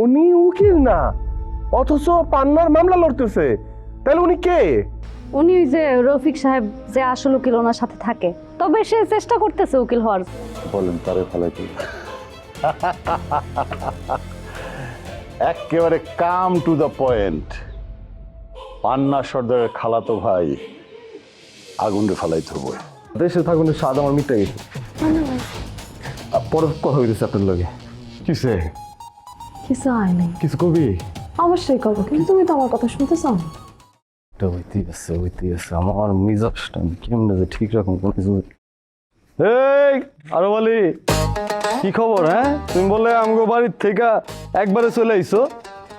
উনি উকিল না, অথচ পান্নার মামলা লড়তেছে। তাহলে উনি কে? উনি ওই যে রফিক সাহেব যে আসল উকিল ওনার সাথে থাকে, তবে সে চেষ্টা করতেছে উকিল হওয়ার। বলেন তারে ফালাইতে। একেবারে কাম টু দ্য পয়েন্ট। পান্না সর্দারের খালাতো ভাই আগুনে ফালাইতে হবে। দেশে থাকুন স্বাদ আমার মিটে গেছে। পরে কথা হইতেছে আপনার লগে। কিসে? কিছু হয়নি, কিছু কবি? অবশ্যই করবো, কিন্তু তুমি তো আমার কথা শুনতে চাও না। হইতে আছে আমার মিজাজটা কেমনে যে ঠিক রকম কোনো কিছু। এই আরো বলি, কি খবর? হ্যাঁ, তুমি বলে আমগো বাড়ির থেকে একবারে চলে আইছো।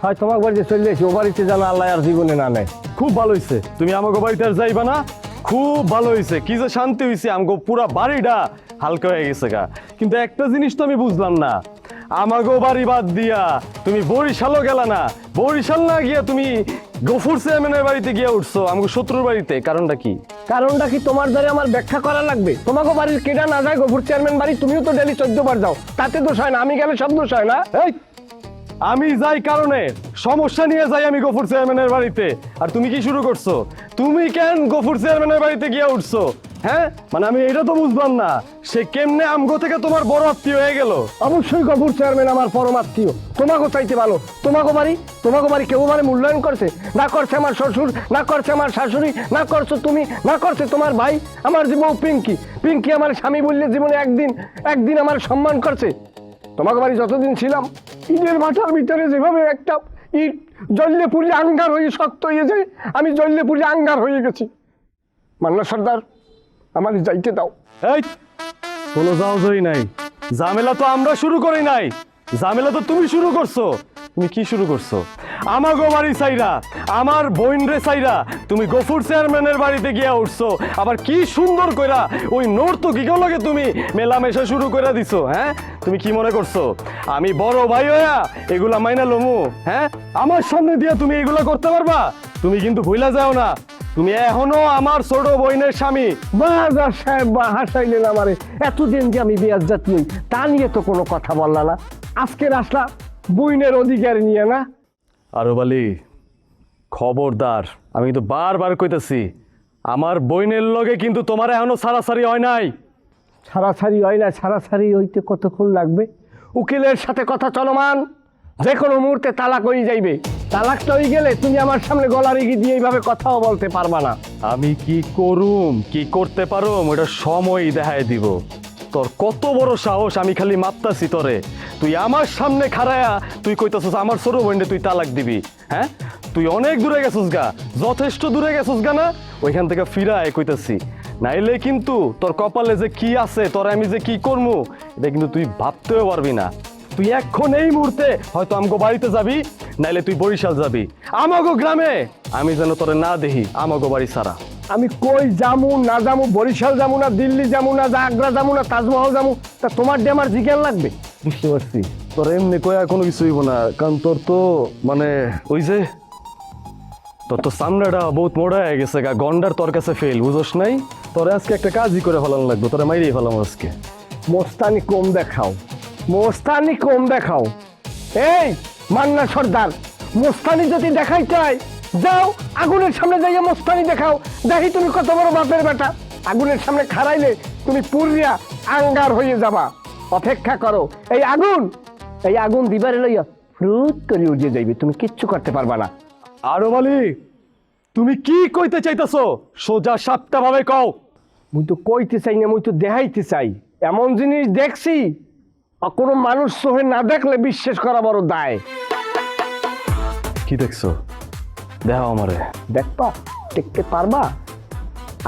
হয় তোমার বাড়িতে চলে যাইছি, ও বাড়িতে জানা আল্লাহ আর জীবনে না নেয়। খুব ভালো হইছে, তুমি আমাগো বাড়িতে আর যাইবা না। খুব ভালো হইছে, কি যে শান্তি হইছে, আমগো পুরা বাড়িটা হালকা হয়ে গেছে গা। কিন্তু একটা জিনিস তো আমি বুঝলাম না, আমাগো বাড়ি বাদ দিয়া তুমি বরিশালও গেলা না। বরিশাল না গিয়া তুমি গফুর চেয়ারম্যানের বাড়িতে গিয়া উঠছো, আমগো শত্রুর বাড়িতে। কারণটা কি? কারণটা কি তোমার দ্বারা আমার ব্যাখ্যা করা লাগবে? তোমাকে বাড়ির কেডা না যায় গফুর চেয়ারম্যান বাড়ি? তুমিও তো ডেলি 14 বার যাও, তাতে দোষ হয় না, আমি গেলে সব দোষ হয় না? এই, আমি যাই কারণে সমস্যা নিয়ে যাই আমি গফুর চেয়ারম্যানের বাড়িতে, আর তুমি কি শুরু করছো? তুমি কেন গফুর চেয়ারম্যানের বাড়িতে গিয়া উঠছো? হ্যাঁ, মানে আমি এটা তো বুঝলাম না, সে কেমনে আমগো থেকে তোমার বড় আত্মীয় হয়ে গেল? অবশ্যই গফুর চেয়ারম্যান আমার পরমাত্মীয়, তোমাকে চাইতে ভালো। তোমাকে বাড়ি কেউ মানে মূল্যায়ন করছে? না করছে আমার শ্বশুর, না করছে আমার শাশুড়ি, না করছো তুমি, না করছে তোমার ভাই। আমার যে বউ পিঙ্কি আমার স্বামী বললে জীবনে একদিন আমার সম্মান করছে। তোমাকে বাড়ি যতদিন ছিলাম, ইটের ভাটার ভিতরে যেভাবে একটা ইট জ্বললে পুড়ে আঙ্গার হয়ে শক্ত হয়ে যায়, আমি জ্বললে পুড়ে আঙ্গার হয়ে গেছি। মান্না সর্দার, আমার যাইতে দাও। এই, কোনো যাওয়াই নাই, ঝামেলা তো আমরা শুরু করি নাই, ঝামেলা তো তুমি শুরু করছো। তুমি কি শুরু করছো? আমাগো বাড়ি চাইরা, আমার বোন রে চাইরা তুমি গফুর চেয়ারম্যানের বাড়িতে গিয়া উঠছো। আবার কি সুন্দর কইরা ওই নোট তো কি লাগে তুমি মেলামেশা শুরু করে দিছো। হ্যাঁ, তুমি কি মনে করছো আমি বড় ভাই হইয়া এগুলা মাইনা লমু? হ্যাঁ, আমার সামনে দিয়া তুমি এগুলা করতে পারবা? তুমি কিন্তু ভুলা যাও না, তুমি এখনো আমার ছোট বোনের স্বামী। বাজার সাহেব বা হাসাইলেন আমারে। এতদিন যে আমি বেয়াজ্জাত নই তা নিয়ে তো কোনো কথা বললা না, আজকে আসলা বইনের অধিকার নিয়ে না? আরো বলি, খবরদার, আমি কিন্তু বারবার কইতেছি, আমার বইনের লগে কিন্তু তোমার এখনো ছাড়াছাড়ি হয় নাই। ছাড়াছাড়ি হয় না? ছাড়াছাড়ি হইতে কতক্ষণ লাগবে? উকিলের সাথে কথা চলমান, যে কোনো মুহূর্তে তালাক হয়ে যাইবে। তালাকটা হয়ে গেলে তুমি আমার সামনে গলা রেখে দিয়ে এইভাবে কথাও বলতে পারবা না। আমি কি করুম, কি করতে পারুম, ওটা সময় দেখায় দিব। তোর কত বড় সাহস, আমি খালি মাপতাছি তোরে। তুই আমার সামনে খাড়ায়া তুই কইতাছস আমার ছোট বোনরে তুই তালাক দিবি? হ্যাঁ, তুই অনেক দূরে গেছস গা, যথেষ্ট দূরে গেছস গা না? ওইখান থেকে ফিরায় কইতাছি, নাইলে কিন্তু তোর কপালে যে কি আছে, তোর আমি যে কি করবো এটা কিন্তু তুই ভাবতেও পারবি না। তুই এখন এই মুহূর্তে হয়তো আমগো বাড়িতে যাবি, নাইলে তুই বরিশাল যাবি, আমাগো গ্রামে আমি যেন তোরে না দেখি আমাগো বাড়ি ছাড়া। আমি কই যামু না যামু, বরিশাল যামু না দিল্লি যামু না আগ্রা যামু না তাজমহল যামু, তা তোমার দিয়ে আমার জিজ্ঞান লাগবে? বুঝতে পারছি, তোর এমনি কয়া কোনো কিছু হইব না, কারণ তোর তো মানে ওই যে তোর তো সামনেটা বহুত মোড়া হয়ে গেছে গা, গন্ডার তোর কাছে ফেল, বুঝোস নাই? তোরে আজকে একটা কাজই করে ফেলানো লাগবে, তোরা মাইরেই ফেলাম আজকে। মোস্তানি কম দেখাও, মোস্তানি কম দেখাও। এই মান্না সর্দার, মোস্তানি যদি দেখাই চাই, যাও আগুনের সামনে যাইয়া মোস্তানি দেখাও, দেখি তুমি কত বড় বাপের বেটা। আগুনের সামনে খাড়াইলে তুমি পুরিয়া আঙ্গার হয়ে যাবা। অপেক্ষা করো, এই আগুন দিবারে লইয়া ফ্রুত করে উড়িয়ে যাইবে, তুমি কিচ্ছু করতে পারবা না। আরো বলি, তুমি কি কইতে চাইতেছো সোজা সাপটা ভাবে কও। মুই তো কইতে চাই না, মুই তো দেখাইতে চাই। এমন জিনিস দেখছি আর কোনো মানুষ চোখে না দেখলে বিশ্বাস করা বড় দায়। কি দেখছো? দেখাও আমারে। দেখবা, দেখতে পারবা?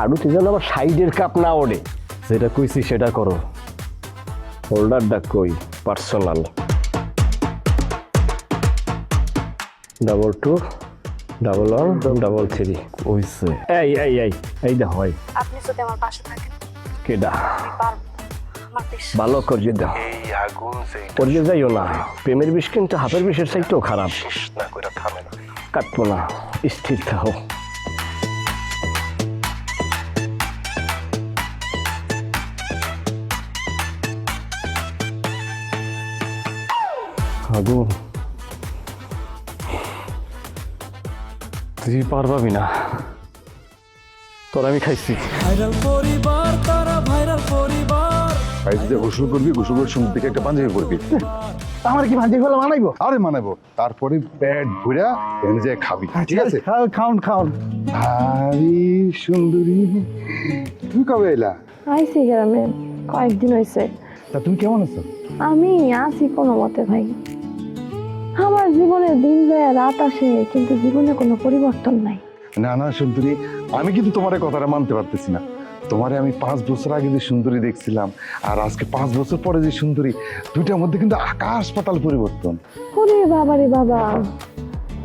আড়ুতে যেন আবার সাইডের কাপ না ওড়ে। যেটা কইছি সেটা করো। হোল্ডারটা কই? পার্সোনাল 22 11 33। কইছে এই দেখো, আপনি যদি আমার পাশে থাকেন কেডা পারবো, আমার বিশ্বাস। ভালো করিয়ে দাও, করিয়ে যাইও না। প্রেমের বিষ কিন্তু হাতের বিষের চাইতেও খারাপ। কাটবো না, স্থির থাকো। আগুন, তুই পারবাবি না, তোর আমি খাইছি। ভাইরাল পরিবার, তারা ভাইরাল পরিবার। বাড়িতে গোসল করবি, গোসল করে সমুদ্র থেকে একটা পাঞ্জাবি পরবি। আমার কি ভাজি ফেলা মানাইবো? আরে মানাবো, তারপরে পেট ভরা এনে যায় খাবি, ঠিক আছে? খাওন খাওন। আরে সুন্দরী, তুমি কবে এলা? আইসি গ্রামে কয়েকদিন হয়েছে। তা তুমি কেমন আছো? আমি আছি কোনো মতে ভাই। আমার জীবনে দিন যায় রাত আসে, কিন্তু জীবনে কোনো পরিবর্তন নাই। না না সুন্দরী, আমি কিন্তু তোমার এই কথাটা মানতে পারতেছি না। তোমারে আমি 5 বছর আগে যে সুন্দরী দেখছিলাম আর আজকে 5 বছর পরে যে সুন্দরী, দুইটার মধ্যে কিন্তু আকাশ পাতাল পরিবর্তন। ওরে বাবা রে বাবা,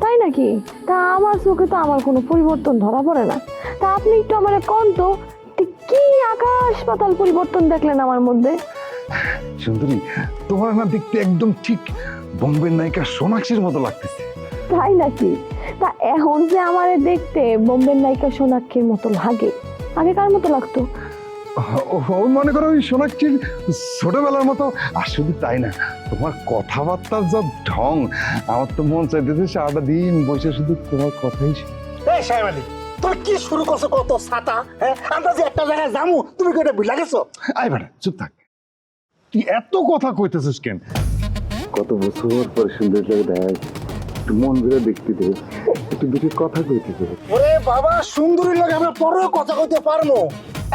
তাই নাকি? তা আমার চোখে তো আমার কোনো পরিবর্তন ধরা পড়ে না। তা আপনি একটু আমার কোন তো ঠিক কি আকাশ পাতাল পরিবর্তন দেখলেন আমার মধ্যে? সুন্দরী, তোমার না দেখতে একদম ঠিক বোম্বের নায়িকা সোনাক্ষীর মতো লাগতেছে। তাই নাকি? তা এখন যে আমারে দেখতে বোম্বের নায়িকা সোনাক্ষীর মতো লাগে, আগে কার মতো লাগতো? ও মনে করো ওই সোনাক্ষীর ছোটবেলার মতো। আর শুধু তাই না, তোমার কথাবার্তার যা ঢং, আমার তো মন চাইতেছে সারাটা দিন বসে শুধু তোমার কথাই এই সাহেব আলী, তুমি কি শুরু করছো? কত ছাতা, হ্যাঁ? আমরা যে একটা জায়গায় যামু, তুমি কি এটা ভুলে গেছো? আই বেটা চুপ থাক, তুই এত কথা কইতেছিস কেন? কত বছর পরে সুন্দর লাগে দেখ, একটু মন ঘুরে দেখতে দে, একটু দুটি কথা কইতে দে। ওরে বাবা, সুন্দরীর লোক আমরা পরেও কথা কইতে পারবো।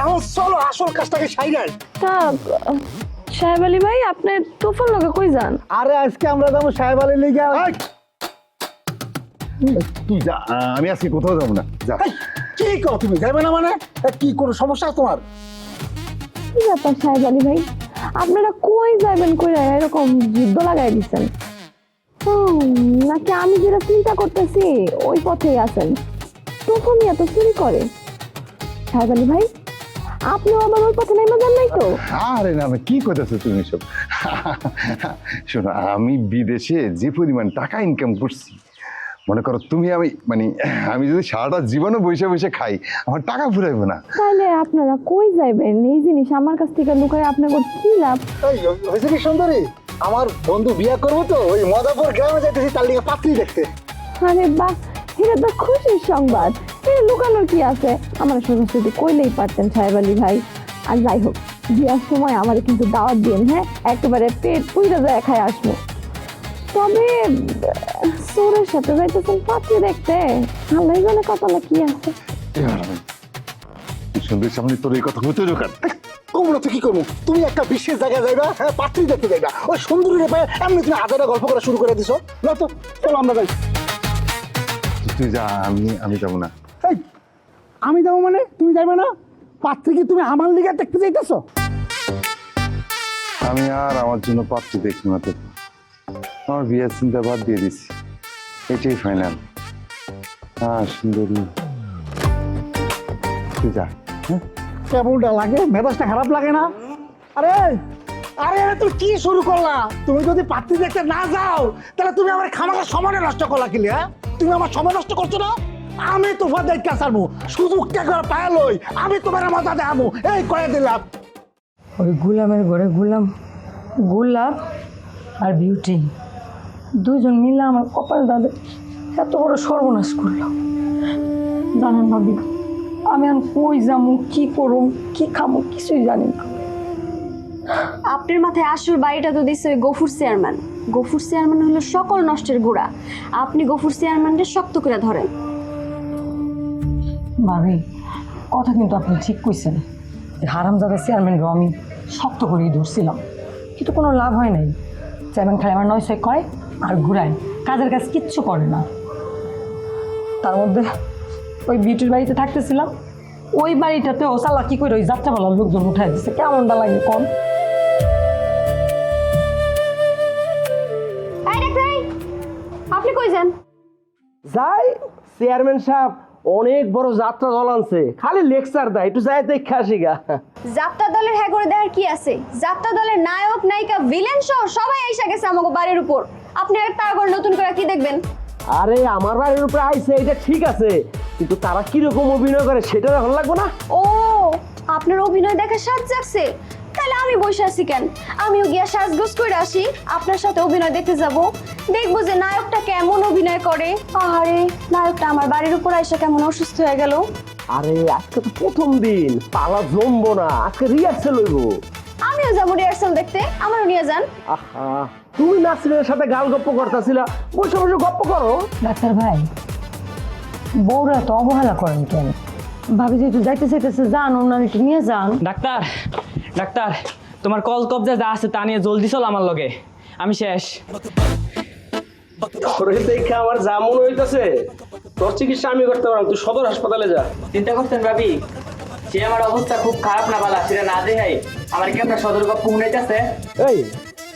এখন চলো আসল কাজটাকে সাইরাই। তা সাহেব আলী ভাই, আপনি তুফান লোকে কই যান? আরে আজকে আমরা যাবো সাহেব আলীর লিগা। তুই যা, আমি আজকে কোথাও যাবো না, যা। এই, কি কও তুমি যাবে না মানে? কি কোনো সমস্যা আছে তোমার? কি ব্যাপার সাহেব আলী ভাই, আপনারা কই যাবেন, কই এরকম যুদ্ধ লাগাই দিচ্ছেন? নাকি আমি যেটা চিন্তা করতেছি ওই পথেই আছেন? তখন এত চুরি করে সাহেব আলী ভাই, আপনিও আবার ওই পথে নেমে যান নাই তো? আরে না না, কি কইতেছো তুমি সব? শোনো, আমি বিদেশে যে পরিমাণ টাকা ইনকাম করছি, মনে করো তুমি আমি যদি সারাটা জীবনে বসে বসে খাই, আমার টাকা ফুরাইবো না। তাহলে আপনারা কই যাইবেন? এই জিনিস আমার কাছ থেকে লুকায় আপনার কি লাভ? এই হয়েছে কি সুন্দরী, আমার বন্ধু বিয়ে করবো তো ওই মদাপুর গ্রামে যাইতেছি তার লিগে পাত্রী দেখতে। আরে বাহ, এটা তো খুশির সংবাদ। এটা লুকানোর কি আছে? আমার সঙ্গে শুধু কইলেই পারতেন সাহেব আলী ভাই। আর যাই হোক, বিয়ার সময় আমার কিন্তু দাওয়াত দিন, হ্যাঁ? একেবারে পেট পুইরা যায় খাই আসবো। তবে চোরের সাথে যাইতেছেন পাত্রী দেখতে, আল্লাহ জানে কপালে কি আছে। সুন্দর সামনে তোর এই কথা হতে দোকান তোমরা তো কি করবো? তুমি একটা বিশেষ জায়গায় যাইবা, হ্যাঁ, পাত্রী দেখতে যাইবা। ওই সুন্দরীর পায়ে এমনি তুমি আজারা গল্প করা শুরু করে দিছো না তো? চলো আমরা যাই। তুই যা, আমি যাবো না। এই, আমি যাবো মানে তুমি যাইবে না? পাত্রী কি তুমি আমার লিগে দেখতে যাইতেছো? আমি আর আমার জন্য পাত্রী দেখি না তো, আমার বিয়ের চিন্তা বাদ দিয়ে দিছি, এটাই ফাইনাল। হ্যাঁ সুন্দরী, তুই যা। হ্যাঁ, কেমনটা লাগে? মেজাজটা খারাপ লাগে না? আরে আরে আরে, তুমি কি শুরু করলা? তুমি যদি পাত্রী দেখতে না যাও, তাহলে তুমি আমার খামাখা সময় নষ্ট করলা কি? হ্যাঁ, তুমি আমার সময় নষ্ট করছো না? আমি তোমার দেখতে আসবো, সুযোগটা একবার পায়া লই, আমি তোমার মজা দেখাবো, এই করে দিলাম। ওই গোলামের ঘরে গোলাপ আর বিউটি দুজন মিলে আমার কপাল দাদে এত বড় সর্বনাশ করলো। জানেন ভাবি, আমি আর কই যামু, কি করুম, কি খামু, কিছুই জানি না। আপনার মাথায় আসল বাড়িটা তো দিচ্ছে ওই গফুর চেয়ারম্যান। গফুর চেয়ারম্যান হলো সকল নষ্টের গোড়া। আপনি গফুর চেয়ারম্যানকে শক্ত করে ধরেন। ভাবি, কথা কিন্তু আপনি ঠিক কইছেন। হারামজাদা চেয়ারম্যানকেও আমি শক্ত করেই ধরছিলাম, কিন্তু কোনো লাভ হয় নাই। চেয়ারম্যান খালি আমার 9 কয় আর ঘুরায়, কাজের কাজ কিচ্ছু করে না। তার মধ্যে ওই বিউটির বাড়িতে থাকতেছিলাম, ওই বাড়িটাতেও চালাকি করে ওই যাত্রাপালার লোকজন উঠাই দিচ্ছে। কেমনটা লাগে কম? আপনি কই যান? যাই, চেয়ারম্যান সাহেব অনেক বড় যাত্রা দল আনছে, খালি লেকচার দেয়, একটু যাই দেখে আসি গা। যাত্রা দলের হ্যাঁ করে দেখার কি আছে? যাত্রা দলের নায়ক নায়িকা ভিলেন সহ সবাই এসে গেছে আমাকে বাড়ির উপর। আপনি আর তারপর নতুন করে কি দেখবেন? আরে আমার বাড়ির উপরে আইছে এটা ঠিক আছে, কিন্তু তারা কিরকম অভিনয় করে সেটা এখন লাগবো না? ও, আপনার অভিনয় দেখার স্বাদ জাগছে? তাহলে আমি বসে আছি কেন? আমিও গিয়া সাজগোজ করে আসি, আপনার সাথে অভিনয় দেখতে যাব। দেখবো যে নায়কটা কেমন অভিনয় করে। আরে নায়কটা আমার বাড়ির উপর এসে কেমন অসুস্থ হয়ে গেল। আরে আজকে তো প্রথম দিন, পালা জমবো না, আজকে রিহার্সেল হইব। আমিও যাবো রিহার্সাল দেখতে, আমারও নিয়ে যান। আহা, তুমি নাসরিনের সাথে গাল গপ্প করতেছিলা, বসে বসে গপ্প করো। ডাক্তার ভাই, বউরা তো অবহেলা করেন কেন? ভাবি যেহেতু যাইতে চাইতেছে, যান ওনার একটু নিয়ে যান। ডাক্তার ডাক্তার, তোমার কল কবজা যা আছে তা নিয়ে জলদি চল আমার লগে, আমি শেষ। তোরে দেখে আমার যা মনে হইতেছে, তোর চিকিৎসা আমি করতে পারবো, তুই সদর হাসপাতালে যা। চিন্তা করছেন ভাবি, সে আমার অবস্থা খুব খারাপ না বালা, সেটা না দেখাই আমার কি আপনার সদর গপ্প শুনাইতেছে? এই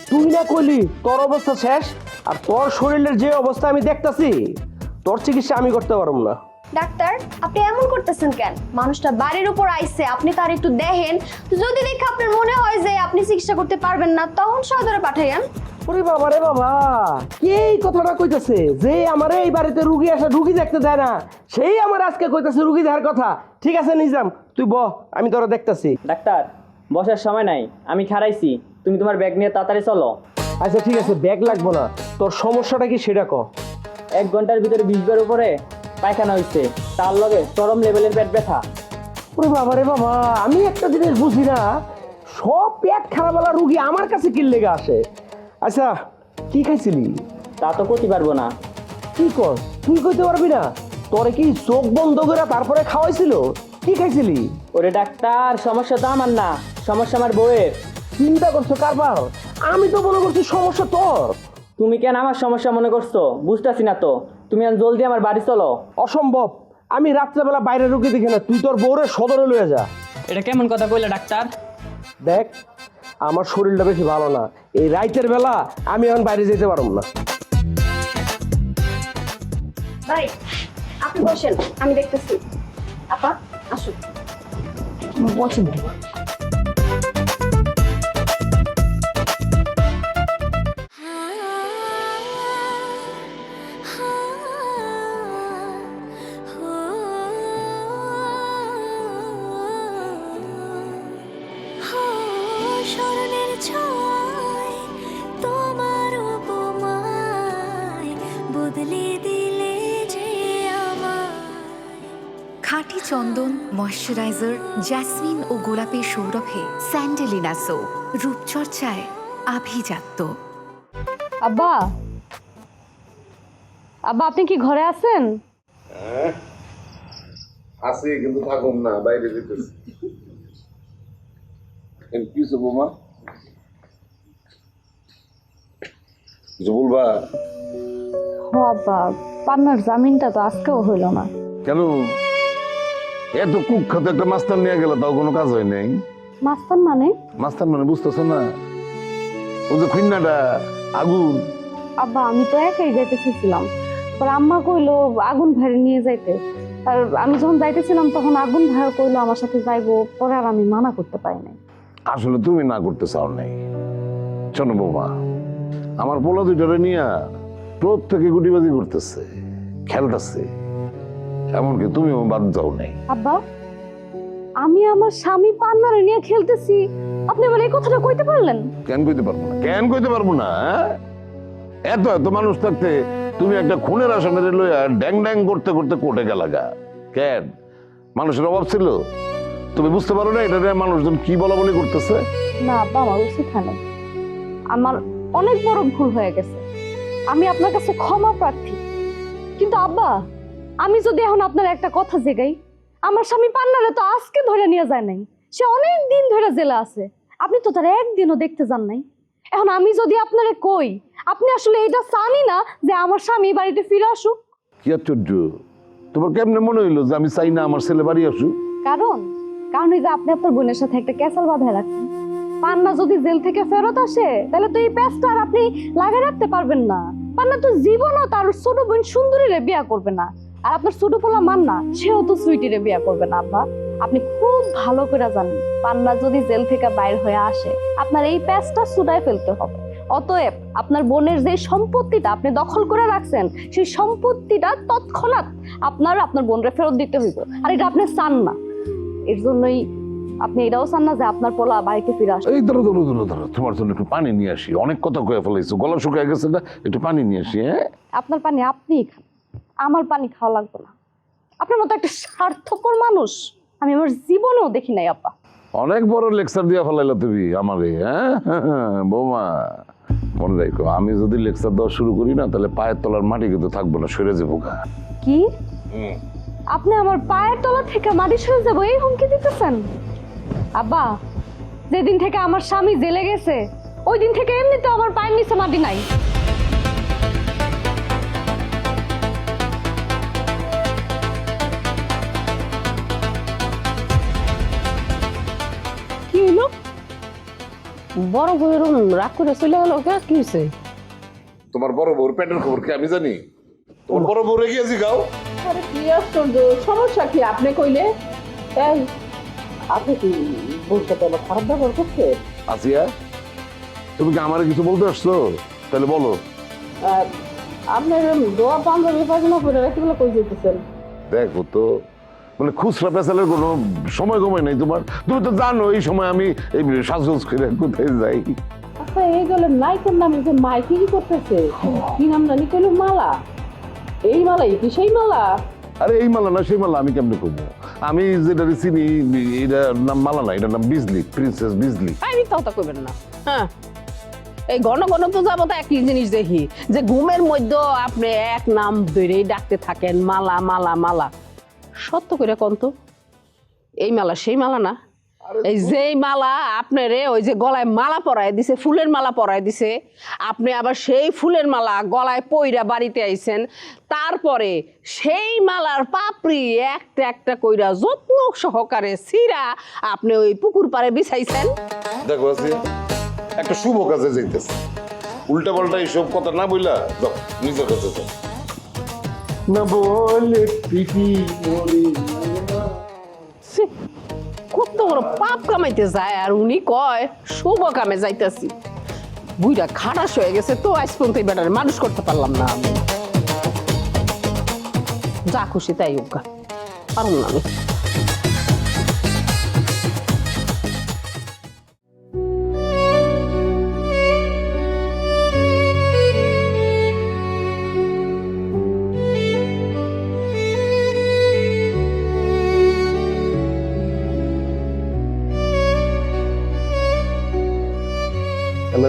তুই না কইলি তোর অবস্থা শেষ, আর তোর শরীরের যে অবস্থা আমি দেখতাছি, তোর চিকিৎসা আমি করতে পারবো না। ডাক্তার, আপনি এমন করতেছেন কেন? মানুষটা বাড়ির উপর আইছে, আপনি তার একটু দেখেন। যদি দেখে আপনার মনে হয় যে আপনি চিকিৎসা করতে পারবেন না, তখন সদরে পাঠাইয়েন। ওরে বাবা রে বাবা, কে এই কথাটা কইতাছে যে আমারে এই বাড়িতে রুগী আসে, রুগী দেখতে দেয় না, সেই আমার আজকে কইতাছে রুগী দেখার কথা। ঠিক আছে নিজাম, তুই বহ, আমি তোরা দেখতাছি। ডাক্তার, বসার সময় নাই, আমি খারাইছি, তুমি তোমার ব্যাগ নিয়ে তাড়াতাড়ি চলো। আচ্ছা ঠিক আছে, ব্যাগ লাগবো না, তোর সমস্যাটা কি সেটা ক। 1 ঘন্টার ভিতরে 20 বার উপরে পায়খানা হইছে, তার লগে চরম লেভেলের পেট ব্যথা। ওরে বাবা রে বাবা, আমি একটা জিনিস বুঝি না, সব পেট খারাপওয়ালা রুগী আমার কাছে কি লেগে আসে? আচ্ছা কি খাইছিলি? তা তো করতে পারবো না। কি কর, তুই কইতে পারবি না? তোরে কি চোখ বন্ধ করে তারপরে খাওয়াইছিল? কি খাইছিলি? ওরে ডাক্তার, সমস্যা তো আমার না, সমস্যা আমার বউয়ের। চিন্তা করছো কারবার? আমি তো মনে করছি সমস্যা তোর। তুমি কেন আমার সমস্যা মনে করছো? বুঝতেছি না তো। তুমি এখন জলদি আমার বাড়ি চলো। অসম্ভব, আমি রাত্রেবেলা বাইরে রুগী দেখি না, তুই তোর বউরে সদরে লয়ে যা। এটা কেমন কথা কইলে ডাক্তার? দেখ, আমার শরীরটা বেশি ভালো না, এই রাইতের বেলা আমি এখন বাইরে যেতে পারবো না। ভাই আপনি বসেন, আমি দেখতেছি। আপা আসুন। বসেন। স্মরণের ছোঁয়ায় তোমার উপমায় বদলে দিলে যে আমায়। খাঁটি চন্দন, ময়শ্চারাইজার, জ্যাসমিন ও গোলাপের সৌরভে স্যান্ডেলিনা সো, রূপচর্চায় আভিজাত্য। আব্বা, আব্বা আপনি কি ঘরে আছেন? আছি, কিন্তু থাকুন না, বাইরে যেতেছি। কিছু বোমা কিছু বলবা? ও আব্বা, পান্নার জামিনটা তো আজকেও হইল না। কেন? এত কুখ্যাত একটা মাস্টার নিয়ে গেল, তাও কোনো কাজ হয় নাই। মাস্তান মানে? মাস্টার মানে বুঝতেছ না? ও যে খুন্নাটা আগুন। আব্বা আমি তো একাই যাইতে চেয়েছিলাম, পর আম্মা কইলো আগুন ভাইরে নিয়ে যাইতে। আর আমি যখন যাইতেছিলাম তখন আগুন ভাই কইলো আমার সাথে যাইবো, পরে আর আমি মানা করতে পারি নাই। আসলে তুমি না করতে চাও নাই। শোনো বৌমা, আমার পোলা দুইটারে নিয়ে প্রত্যেকে গুটিবাজি করতেছে, খেলতেছে, এমনকি তুমিও বাদ যাও নাই। আব্বা, আমি আমার স্বামী পান্নারে নিয়ে খেলতেছি, আপনি বলে এই কথাটা কইতে পারলেন? কেন কইতে পারবো না? কেন কইতে পারবো না? এত এত মানুষ থাকতে তুমি একটা খুনের আসামিরে লইয়া ড্যাং ড্যাং করতে করতে কোর্টে গেলাগা কেন? মানুষের অভাব ছিল? তুমি বুঝতে পারো না এটা মানুষজন কি বলা বলি করতেছে? না আব্বা, আমার উচিত হয় নাই, আমার অনেক বড় ভুল হয়ে গেছে, আমি আপনার কাছে ক্ষমা প্রার্থী। কিন্তু আব্বা, আমি যদি এখন আপনার একটা কথা জেগাই, আমার স্বামী পান্নারে তো আজকে ধরে নিয়ে যায় নাই, সে অনেক দিন ধরে জেলে আছে, আপনি তো তার একদিনও দেখতে যান নাই। এখন আমি যদি আপনারে কই, আপনি আসলে এটা চানই না যে আমার স্বামী বাড়িতে ফিরে আসুক? কি আশ্চর্য, তোমার কেমনে মনে হইলো যে আমি চাই না আমার ছেলে বাড়ি আসুক? কারণ এই যে আপনি আপনার বোনের সাথে একটা ক্যাসাল বাঁধা রাখছেন, পান্না যদি জেল থেকে ফেরত আসে তাহলে তো এই প্যাচটা আর আপনি লাগিয়ে রাখতে পারবেন না। পান্না তো জীবনও তার ছোট বোন সুন্দরীরে বিয়া করবে না, আর আপনার ছোট পোলা মান্না সেও তো সুইটিরে বিয়া করবে না। আব্বা আপনি খুব ভালো করে জানেন, পান্না যদি জেল থেকে বাইর হয়ে আসে আপনার এই প্যাচটা ছুটায় ফেলতে হবে। অতএব আপনার বোনের যে সম্পত্তিটা আপনি দখল করে রাখছেন, সেই সম্পত্তিটা তৎক্ষণাৎ আপনার বোনরে ফেরত দিতে হইব, আর এটা আপনি চান না। এর জন্যই আপনি এটাও চান না যে আপনার পোলা বাড়িতে ফিরে আসে? এই ধরো ধরো ধরো ধরো, তোমার জন্য একটু পানি নিয়ে আসি। অনেক কথা কয়ে ফেলাইছো, গলা শুকিয়ে গেছে না, একটু পানি নিয়ে আসি। হ্যাঁ, আপনার পানি আপনিই খান, আমার পানি খাওয়া লাগবে না। আপনার মতো একটা স্বার্থপর মানুষ আমি আমার জীবনেও দেখি নাই আপা। অনেক বড় লেকচার দিয়া ফেলাইলা তুমি আমারে। হ্যাঁ বৌমা, মনে রাখো, আমি যদি লেকচার দেওয়া শুরু করি না, তাহলে পায়ের তলার মাটি কিন্তু থাকবো না, সরে যাবো গা। কি আপনি আমার পায়ের তলা থেকে মাটি সরে যাবো এই হুমকি দিতেছেন? আব্বা, যেদিন থেকে আমার স্বামী জেলে গেছে ওই দিন থেকে এমনিতে আমার পায়ের নিচে মাটি নাই। কি হইলো? বড় বউয়ের রাগ করে চলে গেল কে? কি হয়েছে? তোমার বড় বউর পেটের খবর কি আমি জানি? তোমার বড় বউ রেগে আছি গাও। আরে কি আশ্চর্য, সমস্যা কি আপনি কইলে? এই আপনি কি বউর সাথে আমার খারাপ ব্যবহার করছে? আসিয়া, তুমি কি আমার কিছু বলতে আসছো? তাহলে বলো। আপনার দোয়া পাঞ্জাবি পায়জামা পরে রাখতে বলে কই যেতেছেন? দেখো তো, মানে খুচরা পেশালের কোনো সময় কমে নাই তোমার। তুমি তো জানো এই সময় আমি এই সাজগোজ করে কোথায় যাই। আচ্ছা, এই গেলে নাইকের নামে যে মাইকে কি করতেছে? কি নাম জানি কইলো? মালা। এই মালাই কি সেই মালা? আরে এই মালা না সেই মালা আমি কেমনে করবো? আমি যেটা চিনি এটার নাম মালা না, এটার নাম বিজলি, প্রিন্সেস বিজলি। আমি কথা কইবেন না। হ্যাঁ, এই ঘন ঘন তো যাবো তো একই জিনিস দেখি, যে ঘুমের মধ্যে আপনি এক নাম ধরেই ডাকতে থাকেন, মালা মালা মালা। সত্য করে কোন তো, এই মালা সেই মালা না? এই যেই মালা আপনারে ওই যে গলায় মালা পরায় দিছে, ফুলের মালা পরায় দিছে, আপনি আবার সেই ফুলের মালা গলায় পইরা বাড়িতে আইছেন, তারপরে সেই মালার পাপড়ি একটা একটা কইরা যত্ন সহকারে ছিঁড়া আপনি ওই পুকুর পাড়ে বিছাইছেন। দেখো আছে একটা শুভ কাজে যাইতেছে, উল্টা পাল্টা এইসব কথা না বইলা যাও নিজের কাছে যাও। না বলে কত বড় পাপ কামাইতে যায়, আর উনি কয় শুভ কামে যাইতেছি। বুইরা খাটাস হয়ে গেছে তো, আজ পর্যন্ত এই বেটারে মানুষ করতে পারলাম না আমি। যা খুশি তাই হোক, পারুম না আমি।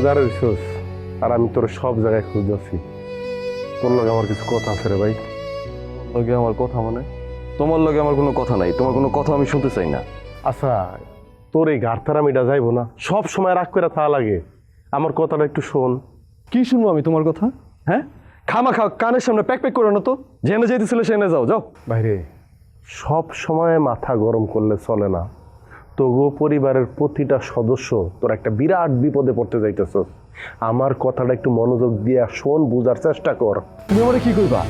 দাঁড়াইছিস আর আমি তোর সব জায়গায় খুঁজতেছি। তোর লগে আমার কিছু কথা আছে রে ভাই। লগে আমার কথা মানে? তোমার লগে আমার কোনো কথা নাই, তোমার কোনো কথা আমি শুনতে চাই না। আচ্ছা, তোর এই ঘাটতারামিটা যাইবো না, সব সময় রাগ করে তা লাগে। আমার কথাটা একটু শোন। কি শুনবো আমি তোমার কথা? হ্যাঁ, খামা খা কানের সামনে প্যাক প্যাক করে না তো, জেনে যেতেছিলে সেনে যাও যাও। বাইরে সব সময় মাথা গরম করলে চলে না। তবুও পরিবারের প্রতিটা সদস্য তোর একটা বিরাট বিপদে পড়তে যাইতেছস। আমার কথাটা একটু মনোযোগ দিয়ে শোন, বুঝার চেষ্টা কর। তুমি আমারে কি কইবা?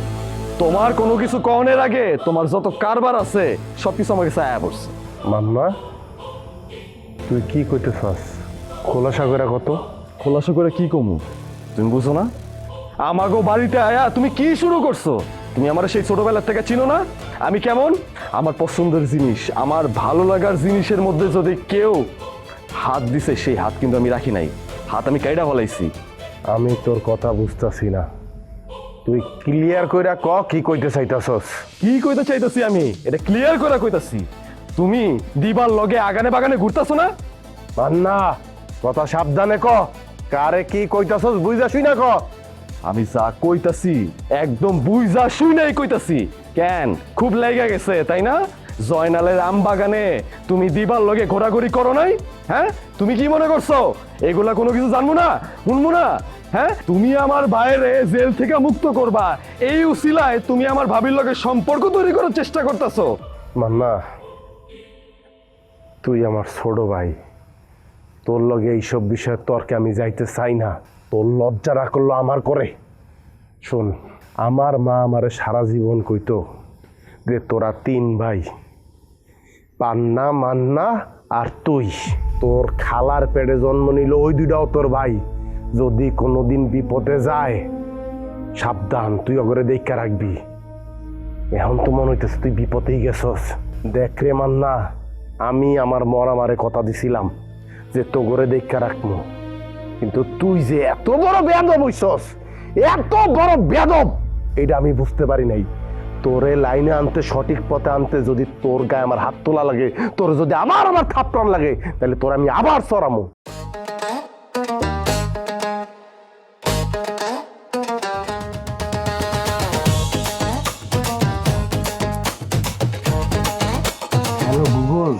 তোমার কোনো কিছু কনের আগে তোমার যত কারবার আছে সবকিছু আমার কাছে আয়া পড়ছে। মাম্মা, তুই কি কইতেছস? খোলাসা করে কত? খোলাসা করে কি কমু? তুমি বুঝো না? আমাগো বাড়িতে আয়া তুমি কি শুরু করছো? তুমি আমার সেই ছোটবেলার থেকে চিনো না আমি কেমন? আমার পছন্দের জিনিস, আমার ভালো লাগার জিনিসের মধ্যে যদি কেউ হাত দিছে, সেই হাত কিন্তু আমি রাখি নাই, হাত আমি কাইডা ফলাইছি। আমি তোর কথা বুঝতাছি না, তুই ক্লিয়ার কইরা ক কি কইতে চাইতাছস? কি কইতে চাইতেছি আমি এটা ক্লিয়ার করে কইতাছি। তুমি দিবার লগে আগানে বাগানে ঘুরতাছো না? মান্না, কথা সাবধানে ক, কারে কি কইতাছস বুঝা শুই না ক। আমি যা কইতাছি একদম বুঝা শুই নাই কইতাছি। কেন খুব লেগে গেছে তাই না? জয়নালের আম বাগানে তুমি দিবার লগে ঘোরাঘুরি করো নাই? হ্যাঁ, তুমি কি মনে করছো এগুলা কোনো কিছু জানবো না, শুনবো না? হ্যাঁ, তুমি আমার বাইরে জেল থেকে মুক্ত করবা, এই উসিলায় তুমি আমার ভাবির লগে সম্পর্ক তৈরি করার চেষ্টা করতেছো। মান্না, তুই আমার ছোট ভাই, তোর লগে এইসব বিষয়ে তর্কে আমি যাইতে চাই না। তোর লজ্জা না করলো আমার করে। শোন, আমার মা আমারে সারা জীবন কইতো যে তোরা 3 ভাই, পান্না, মান্না আর তুই। তোর খালার পেটে জন্ম নিল ওই 2টাও তোর ভাই। যদি কোনোদিন বিপদে যায় সাবধান, তুই ওগরে দেখা রাখবি। এখন তো মনে হইতেছে তুই বিপদেই গেছস। দেখ রে মান্না, আমি আমার মরামারে কথা দিছিলাম যে তো করে দেখা রাখবো, কিন্তু তুই যে এত বড় বেয়াদব হইছস, এত বড় বেয়াদব, এটা আমি বুঝতে পারি নাই। তোরে লাইনে আনতে, সঠিক পথে আনতে যদি তোর গায়ে আমার হাত তোলা লাগে, তোর যদি আমার থাপ্পড় লাগে, তাহলে তোর আমি আবার চড়ামো। হ্যালো গুগল,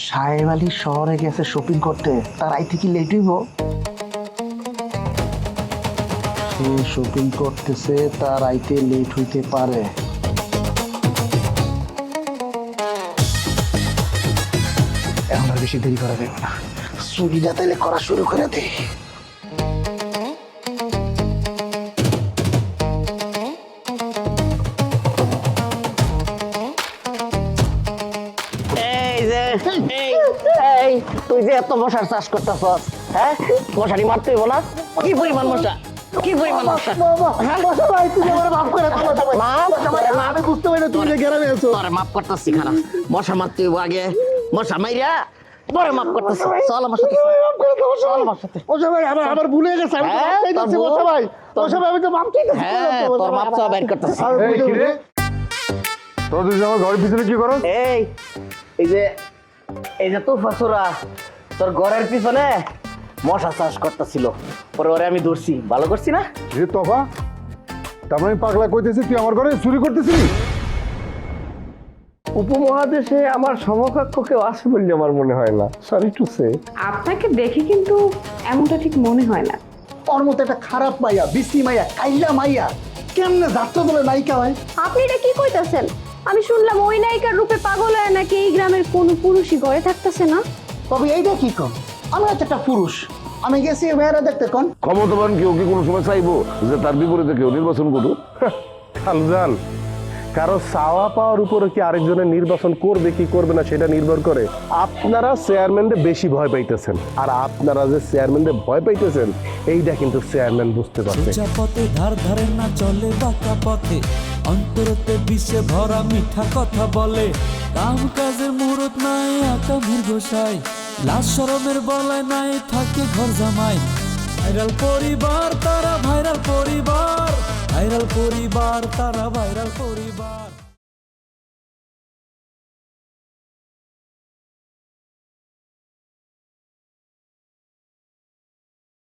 সাহেব আলী শহরে গেছে শপিং করতে, তার আইতে কি লেট হইব? সে শপিং করতেছে, তার আইতে লেট হইতে পারে। এখন আর বেশি দেরি করা যাবে না, চুরিটা তাইলে করা শুরু করে দে। তুই যে এত মশার চাষ করতেছস, হ্যাঁ মশারি মারতে হইব না? কি পরিমাণ মশা, কি পরিমাণ মশা! আমি বুঝতে পারি না, তুমি যে গ্রামে আছো। তোরে মাফ করতেছি, খারাপ মশা মারতে হইব আগে, মশা মাইরা পরে মাফ করতেছি। চল আমার সাথে, চল আমার সাথে। আমার ভুল হয়ে গেছে, আমি তো মাপ চাইতেছি, মশা ভাই, মশা ভাই, আমি তো মাপ চাইতেছি। হ্যাঁ, তোর মাপ চাওয়া বের করতেছি। এই কি রে, তোর দুজন আমার ঘরের পিছনে কি করো? এই যে তুই ফসুরা তোর ঘরের পিছনে মশা চাষ করতেছিল, পরে ওরে আমি ধরছি, ভালো করছি না? রে তফা, তার মানে পাগলা কইতেছিস তুই আমার ঘরে চুরি করতেছিলি? উপমহাদেশে আমার সমকক্ষ কেউ আছে বলে আমার মনে হয় না, সরি টু সে। আপনাকে দেখে কিন্তু এমনটা ঠিক মনে হয় না। ওর মতো একটা খারাপ মাইয়া, বিশ্রী মাইয়া, কাইলা মাইয়া কেমনে যাত্রা বলে নায়িকা হয়? আপনি এটা কি কইতাছেন? আমি শুনলাম ওই নায়িকার রূপে পাগল হয় নাকি এই গ্রামের কোনো পুরুষই ঘরে থাকতেছে না। তবে এইটা কি কম, আমি হচ্ছে একটা পুরুষ, আমি গেছি মেয়েরা দেখতে কোন ক্ষমতাবান কেউ কি কোনো সময় চাইবো যে তার বিপরীতে কেউ নির্বাচন করুক? খালজান, কারো চাওয়া পাওয়ার উপরে কি আরেকজনের নির্বাচন করবে কি করবে না সেটা নির্ভর করে। আপনারা চেয়ারম্যানকে বেশি ভয় পাইতেছেন, আর আপনারা যে চেয়ারম্যানকে ভয় পাইতেছেন এইটা কিন্তু চেয়ারম্যান বুঝতে পারছে। সোজা পথে ধার ধারে না চলে বাঁকা পথে, অন্তরতে বিষে ভরা মিঠা কথা বলে। কাম কাজের মুহূর্ত নাই আকামের গোসাই, লাশ শরমের বলায় নাই থাকে ঘর জামাই। ভাইরাল পরিবার তারা ভাইরাল পরিবার, ভাইরাল পরিবার তারা ভাইরাল পরিবার।